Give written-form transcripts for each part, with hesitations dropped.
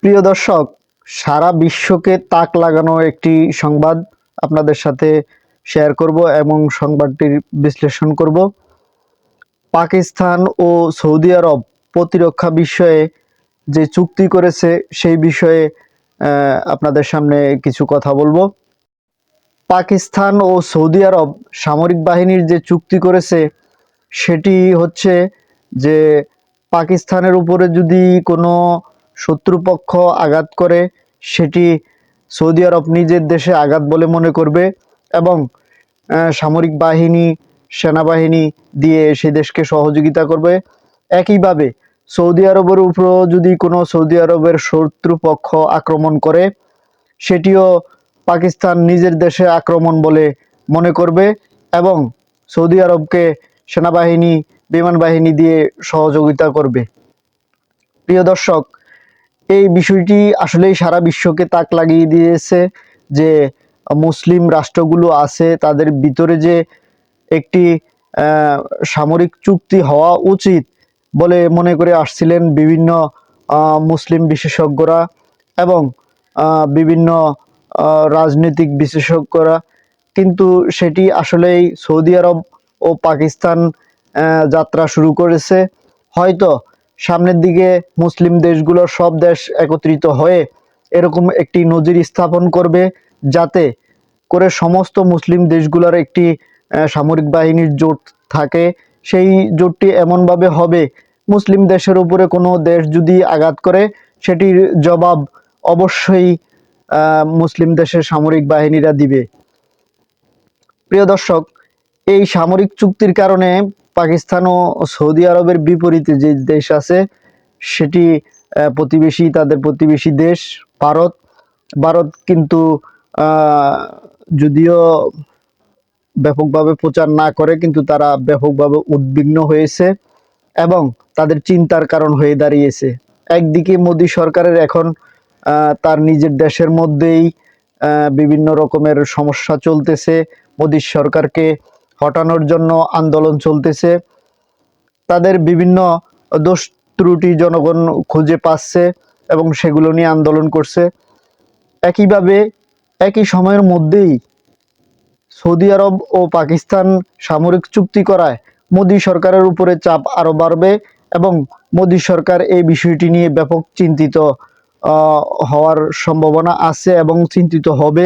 প্রিয় দর্শক, সারা বিশ্বকে তাক লাগানো একটি সংবাদ আপনাদের সাথে শেয়ার করব এবং সংবাদটির বিশ্লেষণ করব। পাকিস্তান ও সৌদি আরব প্রতিরক্ষা বিষয়ে যে চুক্তি করেছে সেই বিষয়ে আপনাদের সামনে কিছু কথা বলবো। পাকিস্তান ও সৌদি আরব সামরিক বাহিনীর যে চুক্তি করেছে সেটি হচ্ছে যে পাকিস্তানের উপরে যদি কোনো শত্রুপক্ষ আঘাত করে সেটি সৌদি আরব নিজের দেশে আঘাত বলে মনে করবে এবং সামরিক বাহিনী সেনাবাহিনী দিয়ে সে দেশকে সহযোগিতা করবে। একইভাবে সৌদি আরবের উপরও যদি কোনো সৌদি আরবের শত্রুপক্ষ আক্রমণ করে সেটিও পাকিস্তান নিজের দেশে আক্রমণ বলে মনে করবে এবং সৌদি আরবকে সেনাবাহিনী বিমান বাহিনী দিয়ে সহযোগিতা করবে। প্রিয় দর্শক, এই বিষয়টি আসলেই সারা বিশ্বকে তাক লাগিয়ে দিয়েছে যে মুসলিম রাষ্ট্রগুলো আছে তাদের ভিতরে যে একটি সামরিক চুক্তি হওয়া উচিত বলে মনে করে আসছিলেন বিভিন্ন মুসলিম বিশেষজ্ঞরা এবং বিভিন্ন রাজনৈতিক বিশেষজ্ঞরা, কিন্তু সেটি আসলেই সৌদি আরব ও পাকিস্তান যাত্রা শুরু করেছে। হয়তো সামনের দিকে মুসলিম দেশগুলোর সব দেশ একত্রিত হয়ে এরকম একটি নজির স্থাপন করবে যাতে করে সমস্ত মুসলিম দেশগুলোর একটি সামরিক বাহিনীর জোট থাকে। সেই জোটটি এমনভাবে হবে মুসলিম দেশের উপরে কোনো দেশ যদি আঘাত করে সেটির জবাব অবশ্যই মুসলিম দেশের সামরিক বাহিনীরা দিবে। প্রিয় দর্শক, এই সামরিক চুক্তির কারণে পাকিস্তান ও সৌদি আরবের বিপরীতে যে দেশ আছে সেটি তাদের প্রতিবেশী দেশ ভারত। ভারত কিন্তু যদিও ব্যাপকভাবে প্রচার না করে কিন্তু তারা ব্যাপকভাবে উদ্বিগ্ন হয়েছে এবং তাদের চিন্তার কারণ হয়ে দাঁড়িয়েছে। একদিকে মোদী সরকারের এখন তার নিজের দেশের মধ্যেই বিভিন্ন রকমের সমস্যা চলতেছে, মোদী সরকারকে হটানোর জন্য আন্দোলন চলতেছে, তাদের বিভিন্ন দোষ ত্রুটি জনগণ খুঁজে পাচ্ছে এবং সেগুলো নিয়ে আন্দোলন করছে। একইভাবে একই সময়ের মধ্যেই সৌদি আরব ও পাকিস্তান সামরিক চুক্তি করায় মোদী সরকারের উপরে চাপ আরও বাড়বে এবং মোদী সরকার এই বিষয়টি নিয়ে ব্যাপক চিন্তিত হওয়ার সম্ভাবনা আছে এবং চিন্তিত হবে।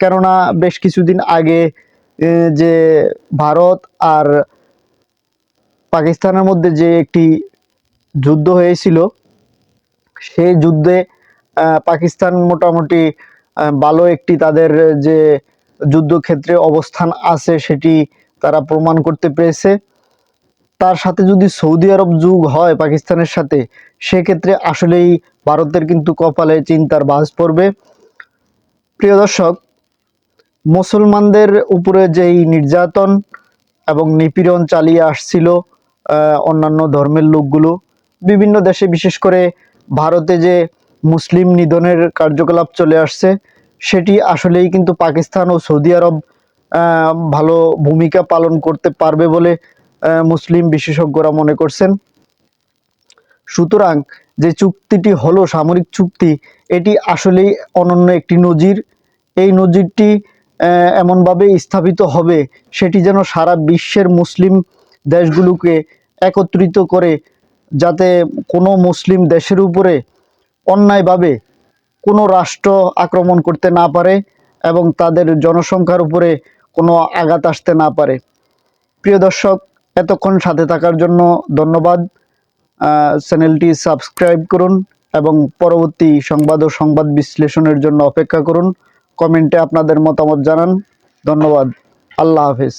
কেননা বেশ কিছুদিন আগে যে ভারত আর পাকিস্তানের মধ্যে যে একটি যুদ্ধ হয়েছিল সেই যুদ্ধে পাকিস্তান মোটামুটি ভালো একটি তাদের যে যুদ্ধক্ষেত্রে অবস্থান আছে সেটি তারা প্রমাণ করতে পেরেছে। তার সাথে যদি সৌদি আরব যোগ হয় পাকিস্তানের সাথে, সেক্ষেত্রে আসলেই ভারতের কিন্তু কপালে চিন্তার ভাঁজ পড়বে। প্রিয় দর্শক, মুসলমানদের উপরে যেই নির্যাতন এবং নিপীড়ন চালিয়ে আসছিল অন্যান্য ধর্মের লোকগুলো বিভিন্ন দেশে, বিশেষ করে ভারতে যে মুসলিম নিধনের কার্যকলাপ চলে আসছে সেটি আসলেই কিন্তু পাকিস্তান ও সৌদি আরব ভালো ভূমিকা পালন করতে পারবে বলে মুসলিম বিশেষজ্ঞরা মনে করছেন। সুতরাং যে চুক্তিটি হলো সামরিক চুক্তি, এটি আসলেই অনন্য একটি নজির। এই নজিরটি এমনভাবে স্থাপিত হবে সেটি যেন সারা বিশ্বের মুসলিম দেশগুলোকে একত্রিত করে, যাতে কোনো মুসলিম দেশের উপরে অন্যায়ভাবে কোনো রাষ্ট্র আক্রমণ করতে না পারে এবং তাদের জনসংখ্যার উপরে কোনো আঘাত আসতে না পারে। প্রিয় দর্শক, এতক্ষণ সাথে থাকার জন্য ধন্যবাদ। চ্যানেলটি সাবস্ক্রাইব করুন এবং পরবর্তী সংবাদ ও সংবাদ বিশ্লেষণের জন্য অপেক্ষা করুন। কমেন্টে আপনাদের মতামত জানান। ধন্যবাদ। আল্লাহ হাফেজ।